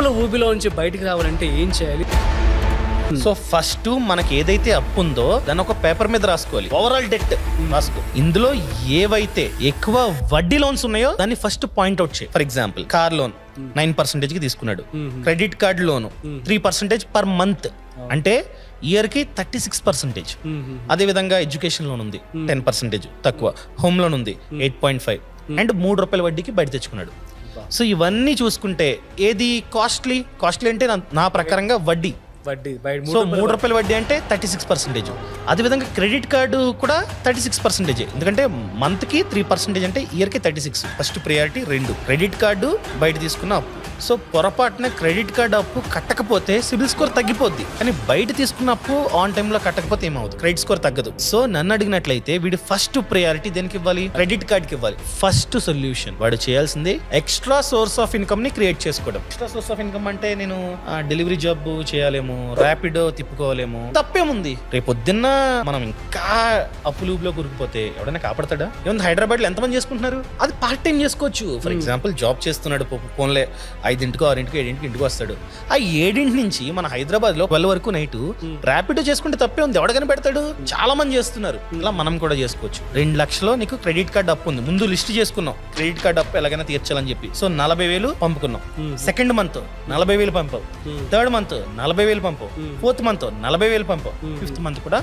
అప్పుల ఊబిలో నుంచి బయటికి రావాలంటే ఏం చేయాలి? సో ఫస్ట్ మనకి ఏదైతే అప్పు ఉందో దాన్ని ఒక పేపర్ మీద రాసుకోవాలి. ఓవరాల్ డెట్ రాసుకో. ఇందులో ఏవైతే ఎక్కువ వడ్డీ లోన్స్ ఉన్నాయో దాన్ని ఫస్ట్ పాయింట్అవుట్ చేయి. ఫర్ ఎగ్జాంపుల్ కార్ లోన్ 9% కి తీసుకున్నాడు. Credit card loan 3% per month, అంటే ఇయర్ కి 36%. అదే విధంగా ఎడ్యుకేషన్ లోన్ ఉంది 10% తక్కువ, హోమ్ లోన్ ఉంది 8.5 అండ్ ₹3 వడ్డీకి బయట తెచ్చుకున్నాడు. సో ఇవన్నీ చూసుకుంటే ఏది కాస్ట్లీ అంటే నా ప్రకారంగా వడ్డీ. సో ₹3 వడ్డీ అంటే 36%. అదేవిధంగా క్రెడిట్ కార్డు కూడా 36%, ఎందుకంటే మంత్ కి 3% అంటే ఇయర్ కి 36. ఫస్ట్ ప్రియారిటీ 2 క్రెడిట్ కార్డు, బయట తీసుకున్న అప్పు. సో పొరపాటున క్రెడిట్ కార్డు అప్పు కట్టకపోతే సిబిల్ స్కోర్ తగ్గిపోద్ది, కానీ బయట తీసుకున్న అప్పు ఆన్ టైమ్ లో కట్టకపోతే ఏమవుతుంది, క్రెడిట్ స్కోర్ తగ్గదు. సో నన్ను అడిగినట్లయితే వీడి ఫస్ట్ ప్రియారిటీ దేనికి ఇవ్వాలి? క్రెడిట్ కార్డ్ కి ఇవ్వాలి. ఫస్ట్ సొల్యూషన్ వాడు చేయాల్సింది ఎక్స్ట్రా సోర్స్ ఆఫ్ ఇన్కమ్ ని క్రియేట్ చేసుకోవడం. ఎక్స్ట్రా సోర్స్ ఆఫ్ ఇన్కమ్ అంటే నేను డెలివరీ జాబ్ చేయాలేమో, ర్యాపిడో తిప్పుకోవాలేమో, తప్పేముంది? రేపొద్దున్న మనం ఇంకా అప్పులూబులో కూరుకుపోతే ఎవడైనా కాపాడతాడా? ఏముంది, హైదరాబాద్ లో ఎంతమంది చేసుకుంటున్నారు? అది పార్ట్ టైం చేసుకోవచ్చు. ఫర్ ఎగ్జాంపుల్ జాబ్ చేస్తున్నాడు, ఫోన్లే 5ంటికో 6ంటికో 7ంటికి ఇంటికి వస్తాడు. ఆ 7 నుంచి మన హైదరాబాద్ లో 12 వరకు నైట్ ర్యాపిడో చేసుకుంటే తప్పే ఉంది, ఎవడగానే పెడతాడు? చాలా మంది చేస్తున్నారు. ఇలా మనం కూడా చేసుకోవచ్చు. 2 లక్షలు నీకు క్రెడిట్ కార్డ్ అప్పు ఉంది, ముందు లిస్ట్ చేసుకున్నాం క్రెడిట్ కార్డ్ అప్పు ఎలాగైనా తీర్చాలని చెప్పి. సో 40,000 పంపుకున్నాం. సెకండ్ మంత్ 40,000 పంపావు, థర్డ్ మంత్ 40,000 పంపావు, ఫోర్త్ మంత్ 40,000 పంపావు, ఫిఫ్త్ మంత్ కూడా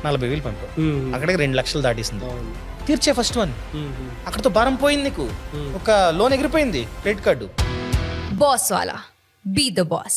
40,000 పంపావు. అక్కడికి 2 లక్షలు దాటేసింది. తీర్చే ఫస్ట్ వన్, అక్కడతో భారం పోయింది, నీకు ఒక లోన్ ఎగిరిపోయింది credit card. Boss wala. Be the boss.